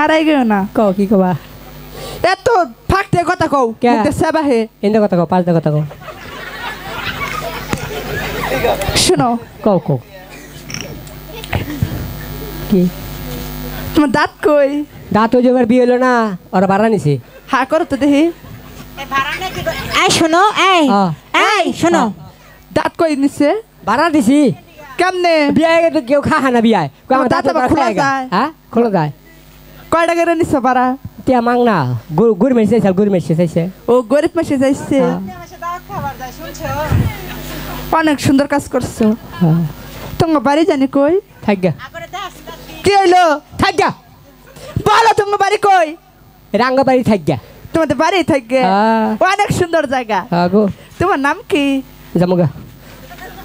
মারাই গেও না কও কি কবা এত ফাকতে কথা কও মুখে সেবা হে এন্ড কথা কও পাল্টা কথা কও শুনো কও কও কি তোমার দাঁত কই দাঁত ওই যে বিয়ে হলো না ওরা বাড়া নিছে হা করো তো দেখি এই শোনো এই শোনো দাঁত কই নিছে বাড়া দিছি কেমনে বিয়ে তো কেউ খায় না বিয়ে আমার দাঁত খোলা যায় হ্যাঁ খোলা যায় কয়টা করে নিছে পারা তিয়া মাং না গুড় মেশে চাইছে গুড় মেশে চাইছে ও গরিব মাসে যাইছে অনেক সুন্দর কাজ করছো তোমার বাড়ি জানি কই থাকগা কি হইলো থাকগা বলো তোমার বাড়ি কই রাঙ্গাবাড়ি থাকগা তোমাদের বাড়ি থাকে অনেক সুন্দর জায়গা গো তোমার নাম কি জামুগা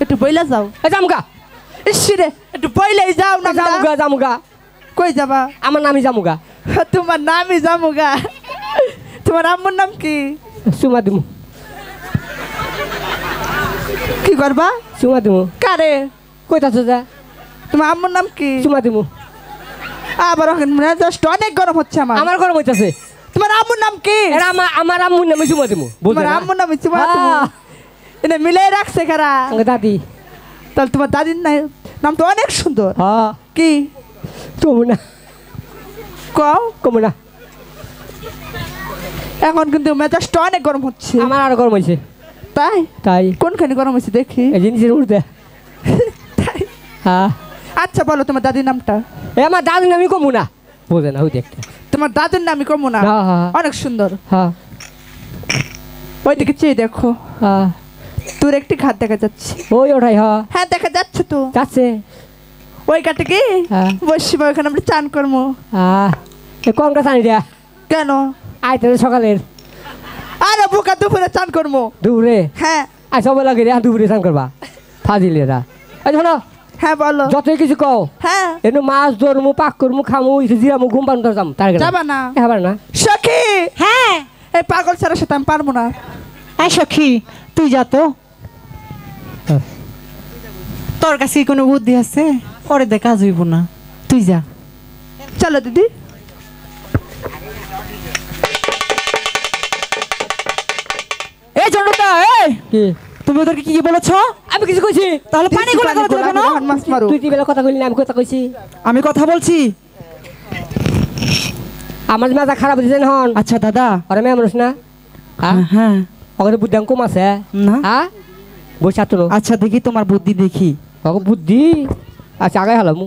একটু বইলা যাও জামুগা ইসিরে একটু বইলাই যাও না জামুগা জামুগা কই যাবা আমার নামই জামুগা তোমার নামই জামুগা তোমার আম্মুর নাম কি সুমা দিমু কি করবা সুমা দিমু কারে কইতাছো যা তোমার আম্মুর নাম কি সুমা দিমু আবার জাস্ট অনেক গরম হচ্ছে আমার গরম হইতাছে তোমার আম্মুর নাম কি এরা আমার আম্মুর নামে সুমা দিমু তোমার আম্মুর নাম চুমা দিমু এনে মিলাই রাখছে কারা দাদি তাহলে তোমার দাদির নাম তো অনেক সুন্দর কি কমুনা কও কমুনা এখন কিন্তু মেজাজটা অনেক গরম হচ্ছে আমার আর গরম হয়েছে তাই তাই কোনখানে গরম হয়েছে দেখি এই জিনিসের উঠতে তাই হ্যাঁ আচ্ছা বলো তোমার দাদির নামটা আমার দাদির নামই কমুনা বোঝে না ওই দেখতে তোমার দাদির নামই কমু না অনেক সুন্দর হ্যাঁ ওই দিকে চেয়ে দেখো হ্যাঁ তোর একটি ঘাট দেখা যাচ্ছে ওই ওঠাই হ্যাঁ দেখা যাচ্ছে তো যাচ্ছে ওই কাটে কি বসিবা ওখানে আমরা চান করবো কমটা চানি দেয়া কেন আইতে সকালের আরে বোকা দুপুরে চান করবো দুপুরে হ্যাঁ আই সবাই লাগে রে দুপুরে চান করবা ফাজিলেরা এই শোনো হ্যাঁ বলো যতই কিছু কও হ্যাঁ এনু মাছ ধরমু পাক করমু খামু জিরামু ঘুম পান যাম তার যাবা না যাবার না সখী হ্যাঁ এই পাগল ছাড়ার সাথে আমি পারবো না এই সখী তুই যা তো তোর কাছে কোনো বুদ্ধি আছে পরে দে কাজ হইব না তুই যা চলো দিদি এই জনতা এই কি তুমি ওদেরকে কি বলেছো আমি কিছু কইছি তাহলে পানি গুলা করে দেবে না মাছ মারো তুই বেলা কথা কইলি না আমি কথা কইছি আমি কথা বলছি আমার মাথা খারাপ হইছে হন আচ্ছা দাদা আরে মেয়ে মানুষ না হ্যাঁ ওকে বুদ্ধি কম আছে না হ্যাঁ বসে তো আচ্ছা দেখি তোমার বুদ্ধি দেখি ওকে বুদ্ধি আচ্ছা আগে হলো মু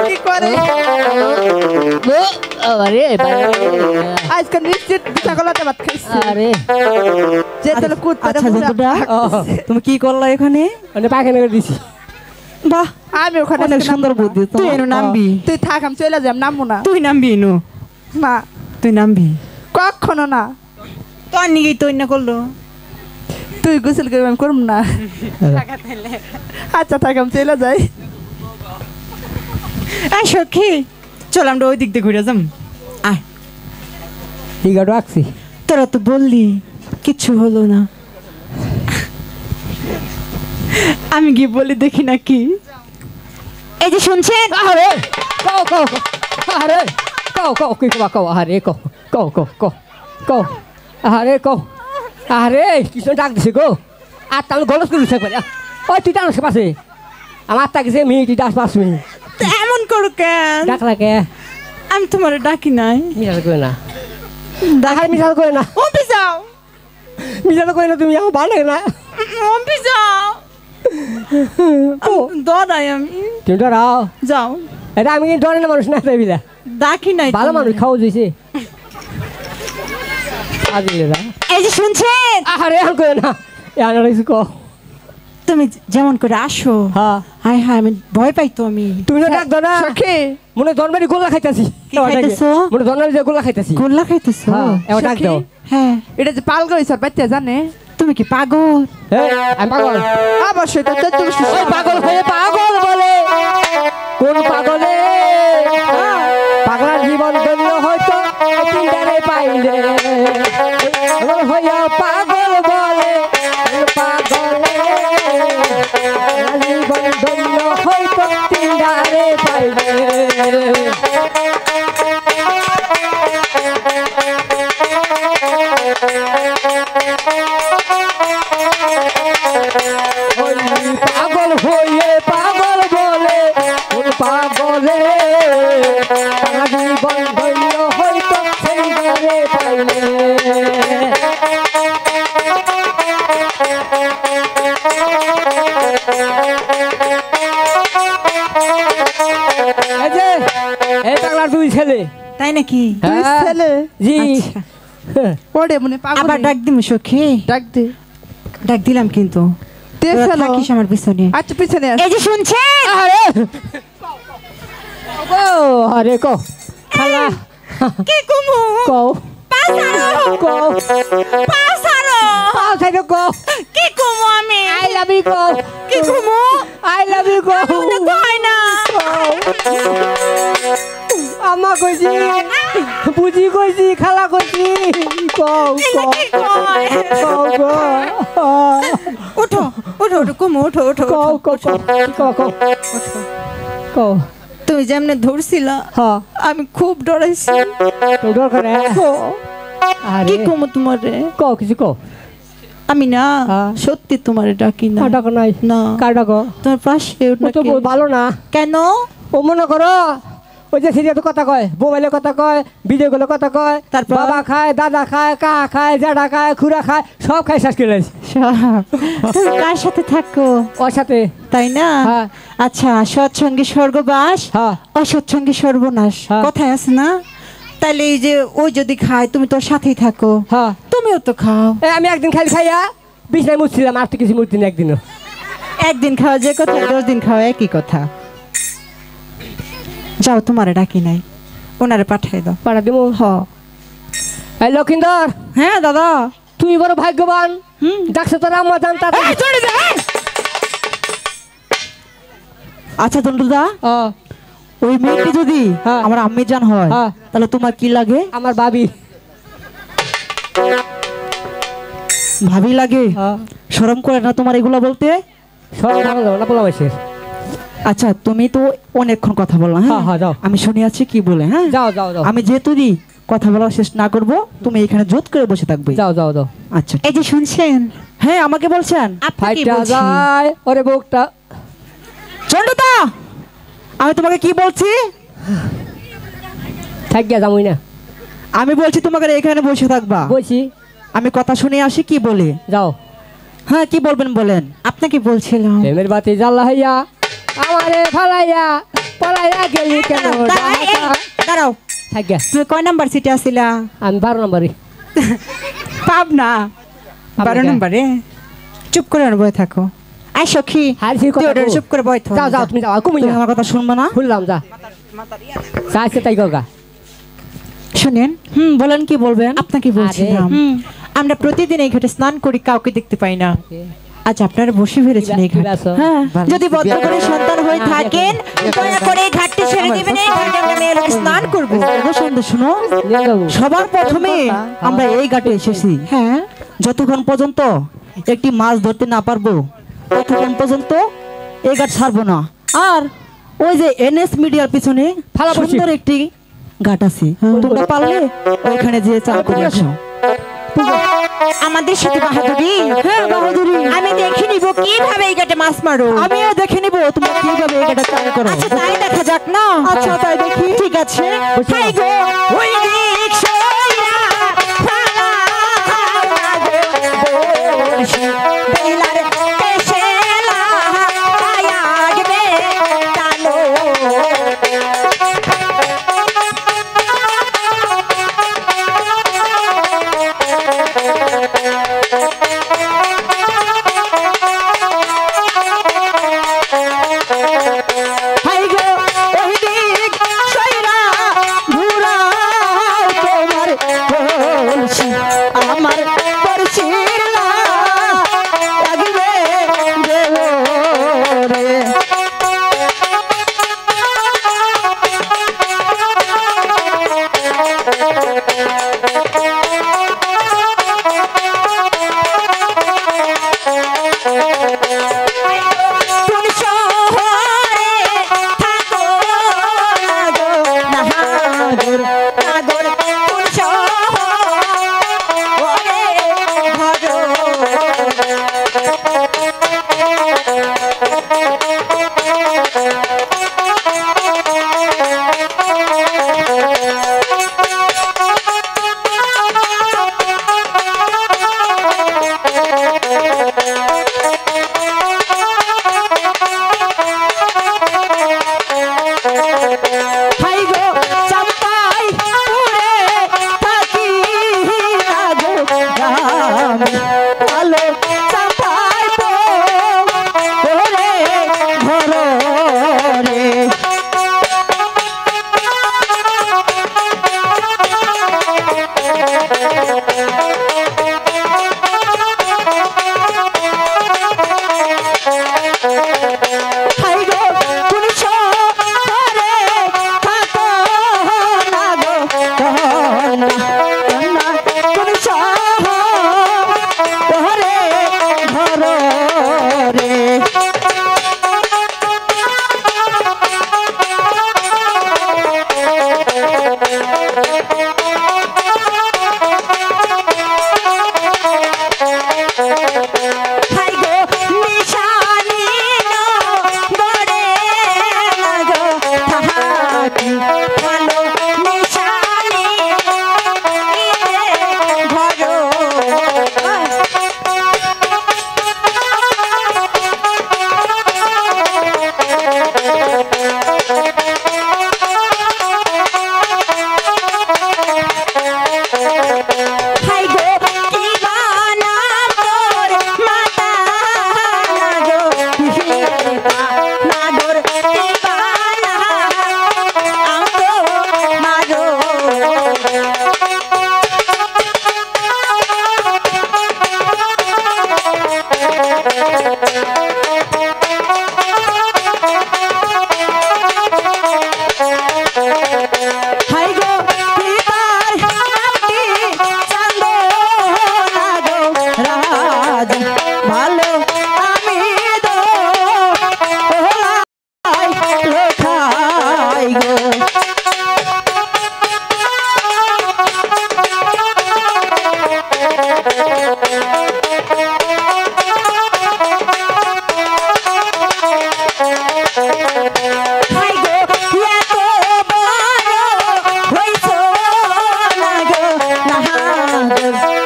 কি করে আরে আজকে নিশ্চিত ছাগলাতে ভাত খাইছি আরে যে তাহলে কুদ পারে আচ্ছা জন্তুটা তুমি কি করলা এখানে মানে পায়খানা করে দিছি বাহ আমি ওখানে অনেক সুন্দর বুদ্ধি তুই এনো নামবি তুই থাক আমি চলে যাম নামবো না তুই নামবি এনো না তুই নামবি কখনো না তোর নিগে তুই না করলো তুই গোসল করবি আমি করব না আচ্ছা থাক আমি চলে যাই এই সখী চল আমরা ওই দিক দিয়ে ঘুরে যাম আয় ঠিক আছে রাখছি তোরা তো বললি কিচ্ছু হলো না আমি কি বলি দেখি নাকি এই যে শুনছেন আরে কও কও আরে কও কও কি কও কও আরে কও কও কও কও কও আরে কও আরে কিছু ডাক দিছে গো আর তাহলে গলস করে দিছে পারে ওই তুই টানস পাশে আমার তাকে মিনিট 10-5 মিনিট এমন করো কেন ডাক লাগে আমি তোমার ডাকি নাই মিশাল করে না ডাকার মিশাল করে না ওপি যাও মিশাল করে না তুমি আমার ভালো লাগে না ওপি যাও দরাই আমি তুমি ডরাও যাও এটা আমি কিন্তু ডরে না মানুষ না তাই বিলা ডাকি নাই ভালো মানুষ খাওয়া দিয়েছে আজিলেরা এই যে শুনছেন আরে আর করে না এখানে রয়েছে কো তুমি যেমন করে আসো হ্যাঁ হাই হাই আমি ভয় পাই তো আমি তুমি তো ডাক দাও না সখী মনে ধর্মেরই গোল্লা খাইতাছি কি খাইতেছো? মনে ধর্মের যে গোল্লা খাইতাছি গোল্লা খাইতেছো হ্যাঁ এবার ডাক দাও হ্যাঁ এটা যে পাল গইছ বাচ্চা জানে তুমি কি পাগল এই আমি পাগল অবশ্যই তো তুই ওই পাগল হয়ে পাগল বলে কোন পাগলে পাগলার জীবন ধন্য হয়তো তিনটারে পাইলে হইয়া পাগল বলে পাগলে নাকি তুই হ্যাঁ। ছেলে জি আচ্ছা। ওরে মনে পাগল আবার ডাক দিমু সখী ডাক দে ডাক দিলাম কিন্তু দে তোরা ফেলো থাকিস আমার পিছনে আচ্ছা পিছনে আস এই যে শুনছেন আরে কো আরে কো খালা কি কুমু কো পাসারো কো পাসারো পাও খাইলো কো কি কুমু আমি আই লাভ ইউ কো কি কুমু আই লাভ ইউ কো কই না আমা কইছি বুঝি কইছি খালা কইছি কো কো কি কয় কো কো ওঠো ওঠো ওঠো কুমু ওঠো ওঠো কো কো কো কো কো তুমি যেমনে ধরছিলা হ্যাঁ আমি খুব ডরাইছি তো ডর করে আরে কি কুমু তোমারে কো কিছু কো আমি না হ্যাঁ। সত্যি তোমারে ডাকি না কাটা কো নাই না কাটা কো তোমার পাশে ও তো ভালো না কেন ও মনে করো ওই যে সিরিয়াতে কথা কয় মোবাইলে কথা কয় ভিডিও গুলো কথা কয় তারপর? বাবা খায় দাদা খায় কা খায় জাডা খায় খুড়া খায় সব খায় শেষ করে দিয়েছে। তুমি কার সাথে থাকো ওর সাথে তাই না হ্যাঁ। আচ্ছা সৎসঙ্গে স্বর্গবাস হ্যাঁ অসৎসঙ্গে সর্বনাশ হ্যাঁ। কথায় আছে না তাহলে এই যে ওই যদি খায় তুমি তোর সাথেই থাকো হ্যাঁ তুমিও তো খাও আমি একদিন খালি খাইয়া বিছনায় মুছছিলাম আর তো কিছু মুছছি না একদিনও একদিন খাওয়া যে কথা 10 দিন খাওয়া একই কথা যাও তোমারে ডাকি নাই ওনারে পাঠাই দাও পাড়া দিব এই লক্ষিন্দর হ্যাঁ দাদা তুমি বড় ভাগ্যবান ডাকছে তোর আম্মা জানতা আচ্ছা দণ্ডদা ওই মেয়েটি যদি হ্যাঁ। আমার আম্মি জান হয় হ্যাঁ। তাহলে তোমার কি লাগে আমার ভাবি ভাবি লাগে শরম করে না তোমার এগুলো বলতে সব ভালো না বলা হয়েছে আচ্ছা তুমি তো অনেকক্ষণ কথা বললা হ্যাঁ, হ্যাঁ, যাও। আমি শুনে আছি কি বলে হ্যাঁ যাও যাও যাও আমি যেহেতু কথা বলা শেষ না করব তুমি এখানে জোত করে বসে থাকবে যাও যাও যাও আচ্ছা এই যে শুনছেন হ্যাঁ আমাকে বলছেন ফাইটটা যায় ওরে বুকটা চন্ডতা আমি তোমাকে কি বলছি থাক গিয়া যামই না আমি বলছি তোমাকে এখানে বসে থাকবা বলছি আমি কথা শুনে আসি কি বলে যাও হ্যাঁ কি বলবেন বলেন আপনাকে বলছিলাম প্রেমের বাতি জ্বালা হইয়া আমারে ফালাইয়া পলাইয়া গেলি কেন দাঁড়াও থাক গিয়া তুমি কয় নাম্বার সিটে আসিলা আমি 12 নম্বরে পাবনা 12 নম্বরে চুপ করে বসে থাকো আই সখী হারছি তুই কথা ওটা চুপ করে বসে থাকো যাও যাও তুমি যাও কমই তুমি না আমার কথা শুনবে না খুললাম যা কাছে তাই গা শুনেন বলেন কি বলবেন আপনাকে বলছিলাম আমরা প্রতিদিন এই ঘাটে স্নান করি কাউকে দেখতে পাই না আজ আপনারা বসে ফিরেছেন এই ঘাটে হ্যাঁ যদি বদ্ধ করে সন্তান হয়ে থাকেন দয়া করে এই ঘাটটি ছেড়ে দিবেন এই ঘাটে আমরা মেয়ে লোক স্নান করব অবশ্যই শুনো সবার প্রথমে আমরা এই ঘাটে এসেছি হ্যাঁ যতক্ষণ পর্যন্ত একটি মাছ ধরতে না পারবো ততক্ষণ পর্যন্ত এই ঘাট ছাড়বো না আর ওই যে এনএস মিডিয়ার পিছনে সুন্দর একটি ঘাট আছে তোমরা পারলে ওইখানে যেয়ে চান করে আসো আমাদের সাথে বাহাদুরি হ্যাঁ বাহাদুরি আমি দেখে নিব কিভাবে এই ঘাটে মাছ মারো আমিও দেখে নিব তুমি কিভাবে এই ঘাটে চান করো আচ্ছা তাই দেখা যাক না আচ্ছা তাই দেখি ঠিক আছে হাই গো ওই দিক সইরা ফালা বেলার পেশেলা আয়াগবে টানো হাই গো ওই দিক সইরা ঘুরা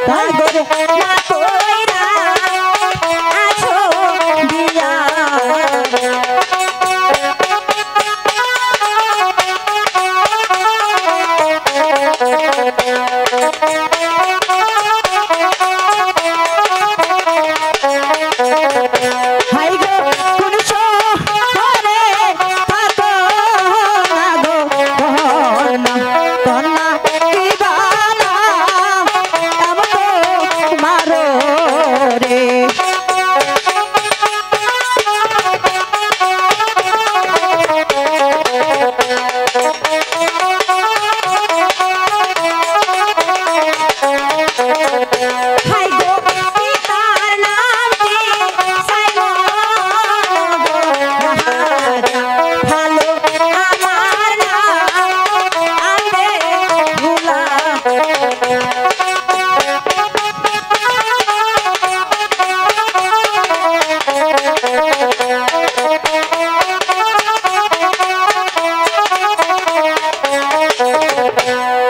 গোরে না কইরা আছো বিয়া হাই গো কোন শহরে থাকো না গো কন্যা কন্যা কি বালা এমন মারো রে হাই গো পিতার নাম কি সাইমন গো রাজা ভালো আমার নাম আন্দে ভুলা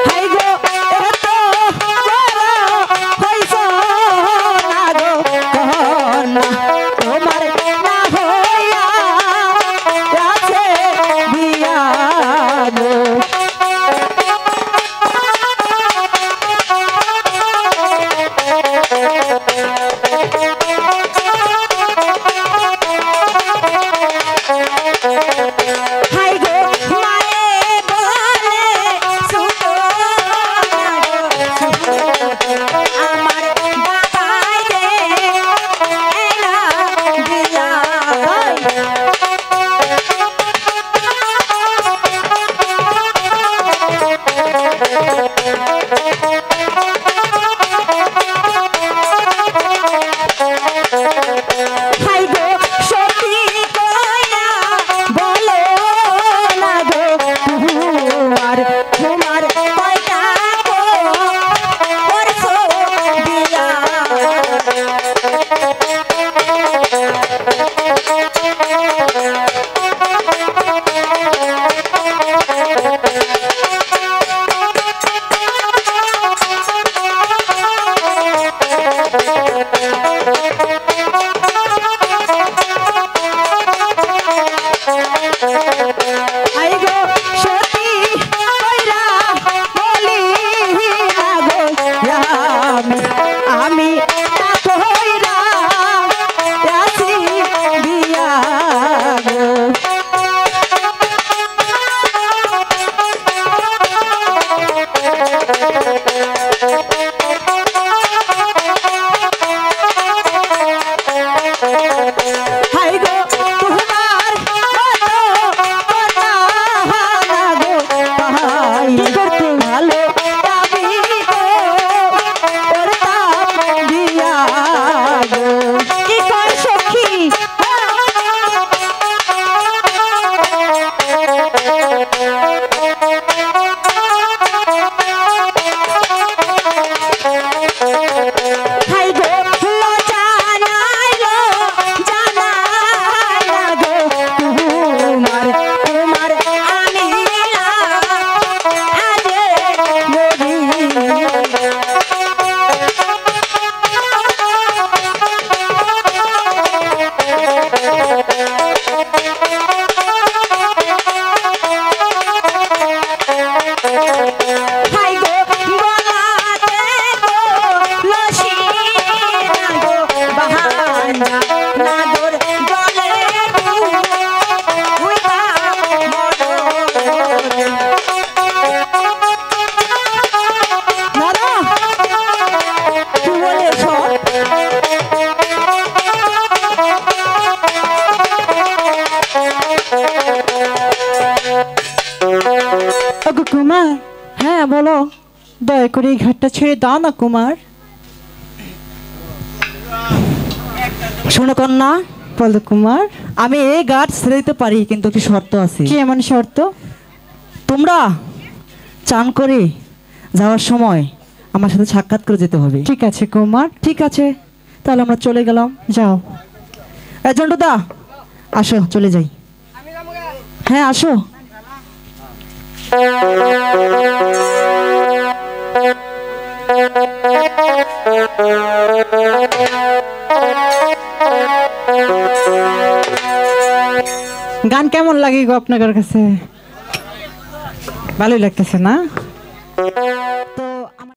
হাই গো এত বড় হইছো না গো কন্যা তোমার না হইয়া আছে বিয়া গো হাই গো মায়ে বলে শুনো আমার বাবাই দে এলা দিয়া হাই গো সত্যি কইয়া বলো না গো তোমার তোমার কয়টা গো করছো বিয়া হাই গো সত্যি কইরা বলি না গো আমি না কইরা আছি বিয়া গো হাই গো তোমার মতো কন্যা না গো পাইলে ভালো আমি তো করতাম বিয়া গো কি কয় সখী হাই গো লজ্জা নাই গো জানাই না গো তোমার তোমার আমি আজ মরি হাই গো বলাতে গো লসি না গো বাহানা না গোর গলে উইতা মরো মরো কি বলেছ ওগো কুমার হ্যাঁ বলো দয়া করে এই ঘাটটা ছেড়ে দাও না কুমার শোনো কন্যা বলো কুমার আমি এই ঘাট ছেড়ে দিতে পারি কিন্তু একটি শর্ত আছে কি এমন শর্ত তোমরা চান করে যাওয়ার সময় আমার সাথে সাক্ষাৎ করে যেতে হবে ঠিক আছে কুমার ঠিক আছে তাহলে আমরা চলে গেলাম যাও এজন্টদা আসো চলে যাই হ্যাঁ আসো গান কেমন লাগে গো আপনাদের কাছে? ভালোই লাগতেছে না? তো